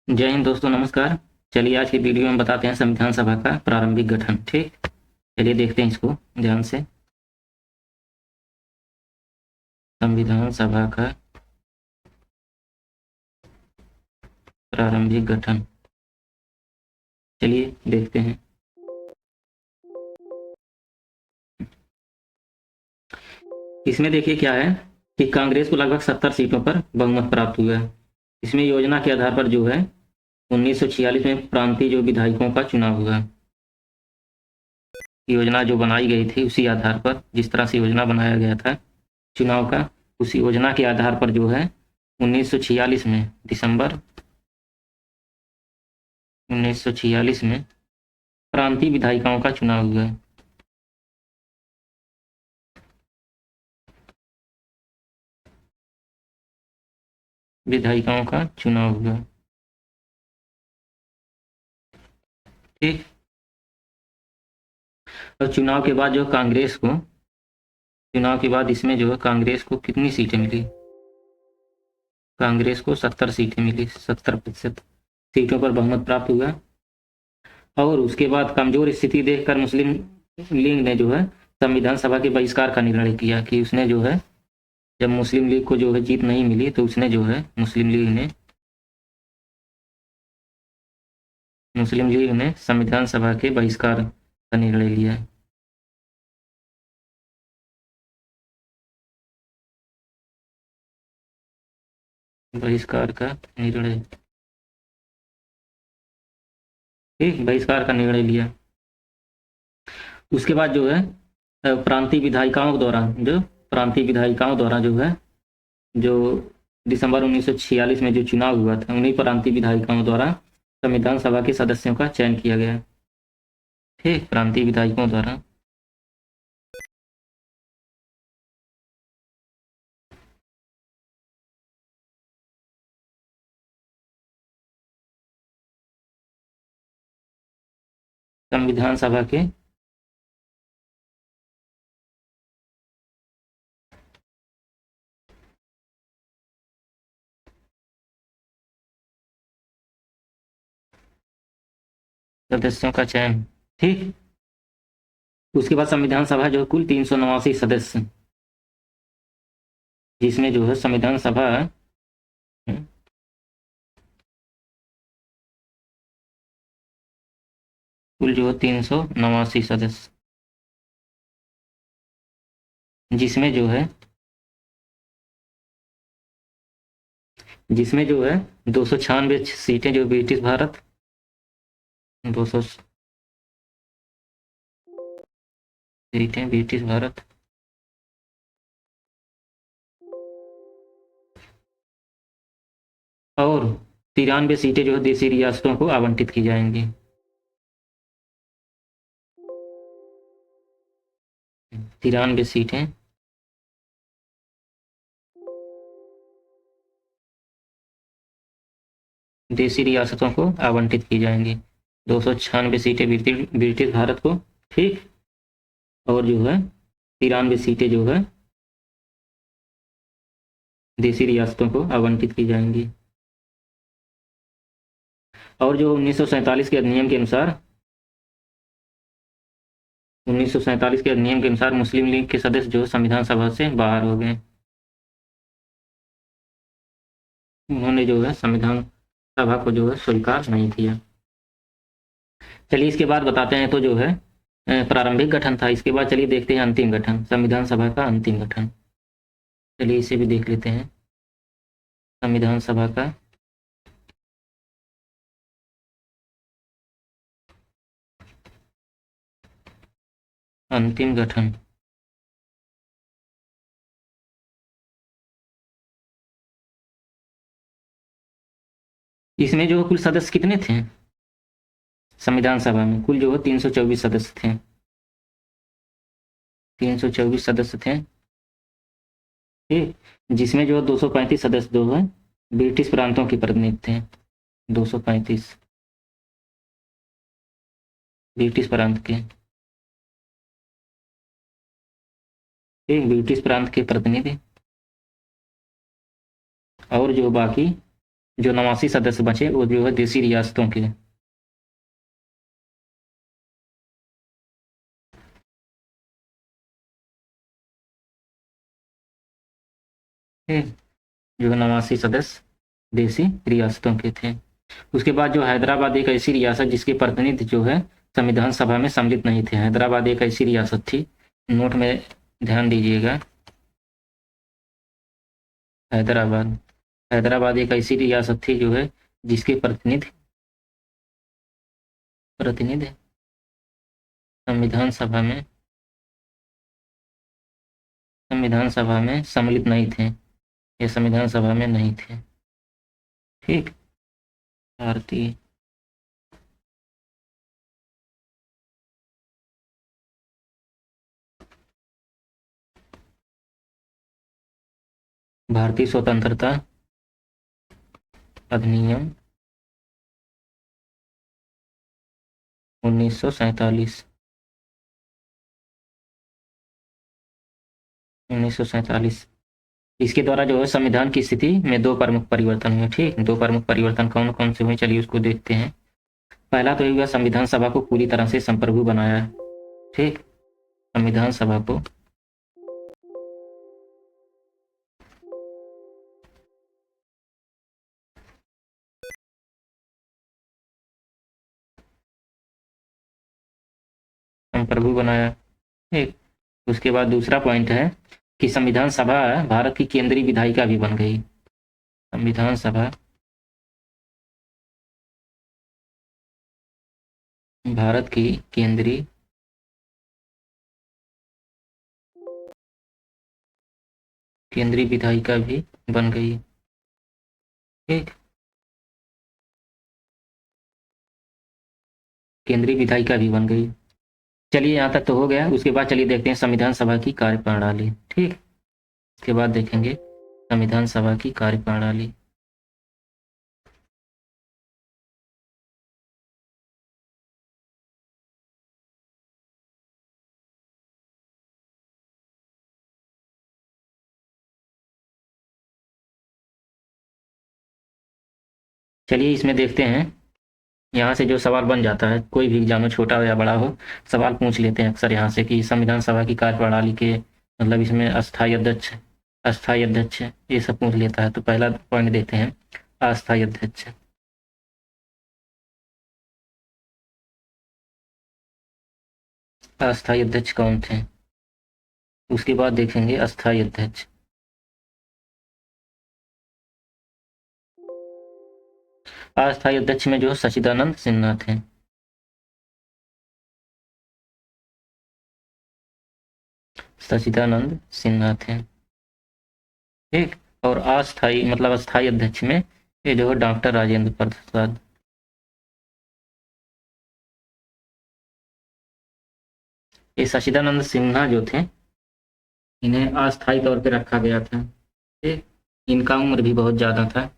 जय हिंद दोस्तों, नमस्कार। चलिए आज की वीडियो में बताते हैं संविधान सभा का प्रारंभिक गठन। ठीक, चलिए देखते हैं इसको ध्यान से। संविधान सभा का प्रारंभिक गठन, चलिए देखते हैं। इसमें देखिए क्या है कि कांग्रेस को लगभग 70 सीटों पर बहुमत प्राप्त हुआ है। इसमें योजना के आधार पर जो है 1946 में प्रांतीय जो विधायकों का चुनाव हुआ। योजना जो बनाई गई थी उसी आधार पर, जिस तरह से योजना बनाया गया था चुनाव का, उसी योजना के आधार पर जो है 1946 में दिसंबर 1946 में प्रांतीय विधायिकाओं का चुनाव हुआ। विधायिकाओं का चुनाव हुआ। ठीक, और चुनाव के बाद जो कांग्रेस को, चुनाव के बाद इसमें जो है कांग्रेस को कितनी सीटें मिली? कांग्रेस को 70 सीटें मिली, 70% सीटों पर बहुमत प्राप्त हुआ। और उसके बाद कमजोर स्थिति देखकर मुस्लिम लीग ने जो है संविधान सभा के बहिष्कार का निर्णय किया कि उसने जो है, जब मुस्लिम लीग को जो है जीत नहीं मिली तो उसने जो है मुस्लिम लीग ने संविधान सभा के बहिष्कार का निर्णय लिया। बहिष्कार का निर्णय, ठीक, बहिष्कार का निर्णय लिया। उसके बाद जो है प्रांतीय विधायिकाओं द्वारा जो है, जो दिसंबर 1946 में जो चुनाव हुआ था, उन्हीं प्रांतीय विधायिकाओं द्वारा संविधान सभा के सदस्यों का चयन किया गया। ठीक, प्रांतीय विधायकों द्वारा। संविधान सभा के सदस्यों का चयन। ठीक, उसके बाद संविधान सभा जो कुल 389 सदस्य, जिसमें जो है संविधान सभा कुल जो है 389 सदस्य, जिसमें जो है 296 सीटें जो ब्रिटिश भारत, 200 सीटें ब्रिटिश भारत, और 93 सीटें जो है देसी रियासतों को आवंटित की जाएंगी। 93 सीटें देसी रियासतों को आवंटित की जाएंगी। 296 सीटें ब्रिटिश भारत को, ठीक, और जो है 93 सीटें जो है देसी रियासतों को आवंटित की जाएंगी। और जो 1947 के अधिनियम के अनुसार 1947 के अधिनियम के अनुसार मुस्लिम लीग के सदस्य जो संविधान सभा से बाहर हो गए। उन्होंने जो है संविधान सभा को जो है स्वीकार नहीं किया। चलिए इसके बाद बताते हैं, तो जो है प्रारंभिक गठन था। इसके बाद चलिए देखते हैं अंतिम गठन, संविधान सभा का अंतिम गठन। चलिए इसे भी देख लेते हैं, संविधान सभा का अंतिम गठन। इसमें जो कुल सदस्य कितने थे? संविधान सभा में कुल जो है 324 सदस्य थे। 324 सदस्य थे, ठीक, जिसमें जो 235 सदस्य जो है ब्रिटिश प्रांतों के प्रतिनिधि थे। 235 ब्रिटिश प्रांत के, ठीक, ब्रिटिश प्रांत के प्रतिनिधि। और जो बाकी जो 89 सदस्य बचे वो जो है देसी रियासतों के। ठीक, जो है 89 सदस्य देसी रियासतों के थे। उसके बाद जो हैदराबाद एक ऐसी रियासत जिसके प्रतिनिधि जो है संविधान सभा में सम्मिलित नहीं थे। हैदराबाद एक ऐसी रियासत थी, नोट में ध्यान दीजिएगा। हैदराबाद हैदराबाद एक ऐसी रियासत थी जो है जिसके प्रतिनिधि संविधान सभा में सम्मिलित नहीं थे। ये संविधान सभा में नहीं थे। ठीक, भारतीय भारतीय स्वतंत्रता अधिनियम 1947। 1947 इसके द्वारा जो है संविधान की स्थिति में दो प्रमुख परिवर्तन हुए। ठीक, दो प्रमुख परिवर्तन कौन कौन से हुए, चलिए उसको देखते हैं। पहला तो ये हुआ, संविधान सभा को पूरी तरह से संप्रभु बनाया। ठीक, संविधान सभा को संप्रभु बनाया। ठीक, उसके बाद दूसरा पॉइंट है कि संविधान सभा भारत की केंद्रीय विधायिका भी बन गई। संविधान सभा भारत की केंद्रीय विधायिका भी बन गई। ठीक, केंद्रीय विधायिका भी बन गई। चलिए यहाँ तक तो हो गया। उसके बाद चलिए देखते हैं संविधान सभा की कार्यप्रणाली। ठीक, इसके बाद देखेंगे संविधान सभा की कार्यप्रणाली। चलिए इसमें देखते हैं। यहाँ से जो सवाल बन जाता है, कोई भी एग्जाम में छोटा हो या बड़ा हो, सवाल पूछ लेते हैं अक्सर यहाँ से कि संविधान सभा की कार्यप्रणाली के मतलब इसमें अस्थायी अध्यक्ष ये सब पूछ लेता है। तो पहला पॉइंट देते हैं, अस्थायी अध्यक्ष। अस्थायी अध्यक्ष कौन थे, उसके बाद देखेंगे अस्थायी अध्यक्ष। अस्थायी अध्यक्ष में जो है सच्चिदानंद सिन्हा थे। सच्चिदानंद सिन्हा थे। ठीक, और अस्थायी मतलब अस्थायी अध्यक्ष में ये जो है डॉक्टर राजेंद्र प्रसाद। ये सच्चिदानंद सिन्हा जो थे, इन्हें अस्थायी तौर पे रखा गया था। ठीक, इनका उम्र भी बहुत ज़्यादा था,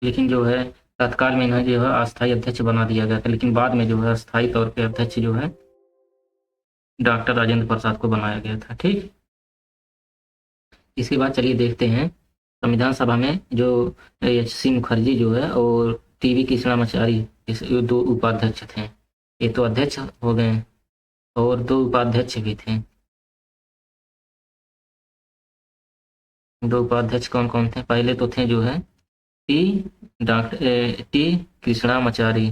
लेकिन जो है तत्काल में इन्हें जो है अस्थायी अध्यक्ष बना दिया गया था, लेकिन बाद में जो है अस्थायी तौर पे अध्यक्ष जो है डॉक्टर राजेंद्र प्रसाद को बनाया गया था। ठीक, इसके बाद चलिए देखते हैं संविधान सभा में जो एच सी मुखर्जी जो है और टी वी कृष्णामाचारी ये दो उपाध्यक्ष थे। ये तो अध्यक्ष हो गए और दो उपाध्यक्ष भी थे। दो उपाध्यक्ष कौन कौन थे, पहले तो थे जो है टी कृष्णामाचारी,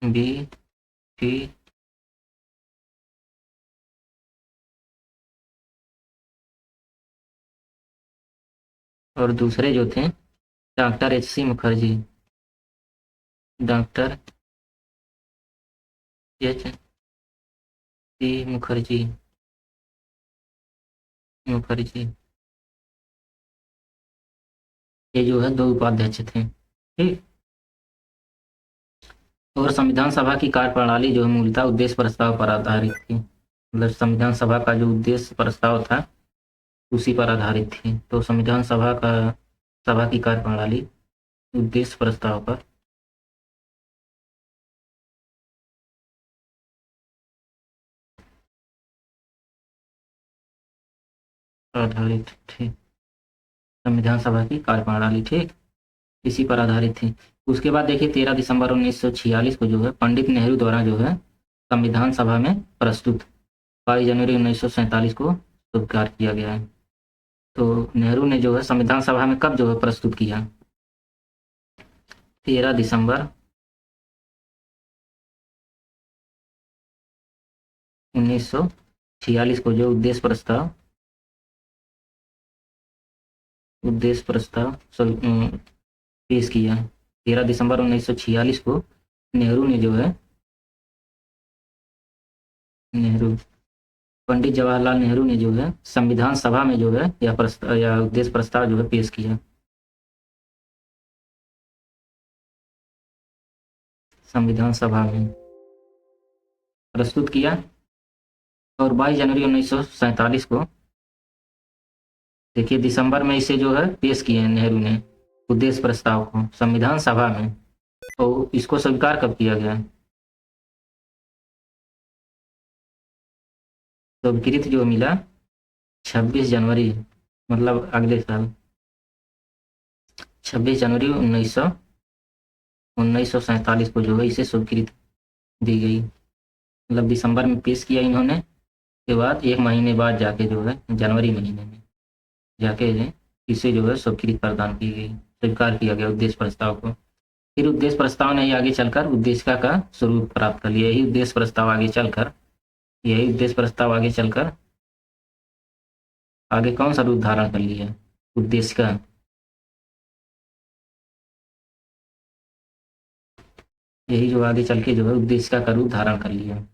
बी टी और दूसरे जो थे doctor H C Mukherjee. Doctor H C Mukherjee ये जो है दो उपाध्यक्ष थे। ठीक, और संविधान सभा की कार्यप्रणाली जो है मूलतः उद्देश्य प्रस्ताव पर आधारित थी। मतलब संविधान सभा का जो उद्देश्य प्रस्ताव था उसी पर आधारित थी। तो संविधान सभा की कार्यप्रणाली उद्देश्य प्रस्ताव पर आधारित थी। संविधान सभा की कार्यप्रणाली, ठीक, इसी पर आधारित थी। उसके बाद देखिए 13 दिसंबर 1946 को जो है पंडित नेहरू द्वारा जो है संविधान सभा में प्रस्तुत, 22 जनवरी 1947 को स्वीकार किया गया है। तो नेहरू ने जो है संविधान सभा में कब जो है प्रस्तुत किया, 13 दिसंबर 1946 को जो उद्देश्य प्रस्ताव पेश किया। 13 दिसंबर 1946 को नेहरू ने जो है पंडित जवाहरलाल नेहरू ने जो है संविधान सभा में जो है यह उद्देश्य प्रस्ताव जो है पेश किया। संविधान सभा में प्रस्तुत किया और 22 जनवरी 1947 को देखिए दिसंबर में इसे जो है पेश किए नेहरू ने उद्देश्य प्रस्ताव को संविधान सभा में। तो इसको स्वीकार कब किया गया, तो स्वीकृत जो मिला 26 जनवरी, मतलब अगले साल 26 जनवरी 1947 को जो है इसे स्वीकृत दी गई। मतलब दिसंबर में पेश किया इन्होंने, के बाद 1 महीने बाद जाके जो है जनवरी महीने में जाके इसे जो है स्वीकृति प्रदान की गई, स्वीकार किया गया उद्देश्य प्रस्ताव को। फिर उद्देश्य प्रस्ताव ने आगे चलकर उद्देशिका का स्वरूप प्राप्त कर लिया। यही उद्देश्य प्रस्ताव आगे चलकर आगे कौन सा रूप धारण कर लिया, उद्देशिका। यही जो आगे चल के जो है उद्देशिका का रूप धारण कर लिया।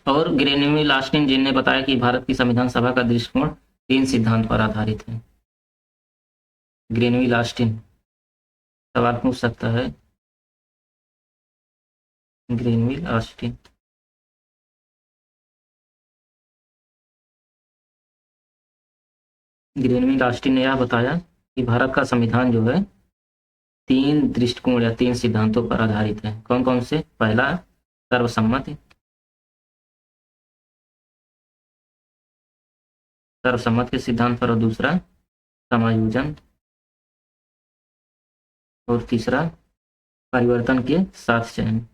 और ग्रेनविल ऑस्टिन जिन ने बताया कि भारत की संविधान सभा का दृष्टिकोण 3 सिद्धांत पर आधारित है। ग्रेनविल ऑस्टिन सवाल पूछ सकता है, ग्रेनविल ऑस्टिन ने यह बताया कि भारत का संविधान जो है 3 दृष्टिकोण या 3 सिद्धांतों पर आधारित है। कौन कौन से, पहला सर्वसम्मति के सिद्धांत पर, और दूसरा समायोजन, और तीसरा परिवर्तन के साथ चयन।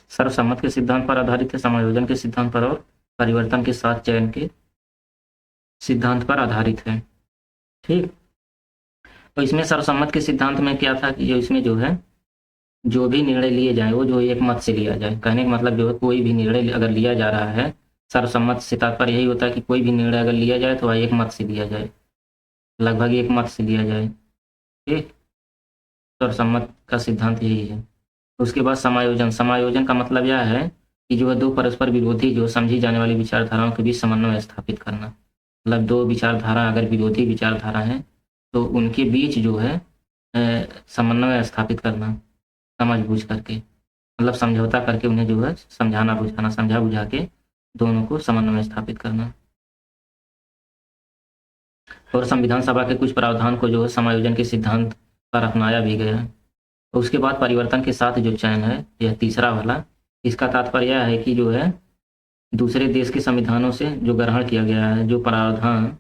सर्वसम्मत के सिद्धांत पर आधारित है, समायोजन के सिद्धांत पर और परिवर्तन के साथ चयन के सिद्धांत पर आधारित है, ठीक। तो इसमें सर्वसम्मत के सिद्धांत में क्या था कि इसमें जो है जो भी निर्णय लिए जाए वो जो एक मत से लिया जाए। कहने का मतलब जो है कोई भी निर्णय अगर लिया जा रहा है, सर्वसम्मत से तात्पर्य यही होता है कि कोई भी निर्णय अगर लिया जाए तो वह एक मत से लिया जाए, लगभग एक मत से लिया जाए, ठीक। सर्वसम्मत का सिद्धांत यही है। उसके बाद समायोजन का मतलब यह है कि जो है 2 परस्पर विरोधी जो समझी जाने वाली विचारधाराओं के बीच समन्वय स्थापित करना। मतलब 2 विचारधारा अगर विरोधी विचारधारा है तो उनके बीच जो है समन्वय स्थापित करना, समझ बूझ करके, मतलब समझौता करके उन्हें जो है समझा बुझा के दोनों को समन्वय स्थापित करना। और संविधान सभा के कुछ प्रावधान को जो है समायोजन के सिद्धांत पर अपनाया भी गया। उसके बाद परिवर्तन के साथ जो चयन है, यह तीसरा वाला, इसका तात्पर्य यह है कि जो है दूसरे देश के संविधानों से जो ग्रहण किया गया है, जो प्रावधान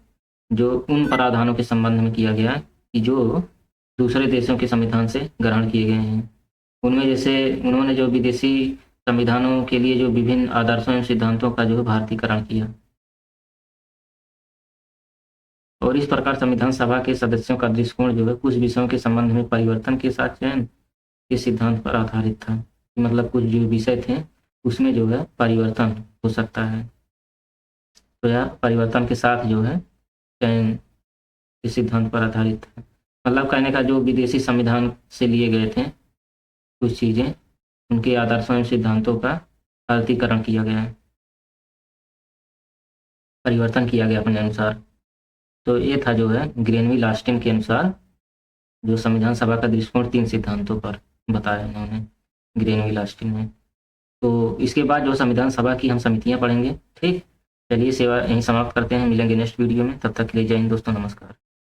जो उन प्रावधानों के संबंध में किया गया कि जो दूसरे देशों के संविधान से ग्रहण किए गए हैं, उनमें जैसे उन्होंने जो विदेशी संविधानों के लिए जो विभिन्न आदर्शों एवं सिद्धांतों का जो है भारतीयकरण किया। और इस प्रकार संविधान सभा के सदस्यों का दृष्टिकोण जो है कुछ विषयों के संबंध में परिवर्तन के साथ चयन के सिद्धांत पर आधारित था। मतलब कुछ जो विषय थे उसमें जो है परिवर्तन हो सकता है, तो यह परिवर्तन के साथ जो है चयन के सिद्धांत पर आधारित था। मतलब कहने का जो विदेशी संविधान से लिए गए थे कुछ चीज़ें, उनके आदर्शों एवं सिद्धांतों का भारतीयकरण किया गया, परिवर्तन किया गया अपने अनुसार। तो ये था जो है ग्रेनविल ऑस्टिन के अनुसार जो संविधान सभा का दृष्टिकोण 3 सिद्धांतों पर बताया उन्होंने, ग्रेनविल ऑस्टिन ने। तो इसके बाद जो संविधान सभा की हम समितियां पढ़ेंगे, ठीक। चलिए सेवा यहीं समाप्त करते हैं, मिलेंगे नेक्स्ट वीडियो में, तब तक के लिए जय हिंद दोस्तों, नमस्कार।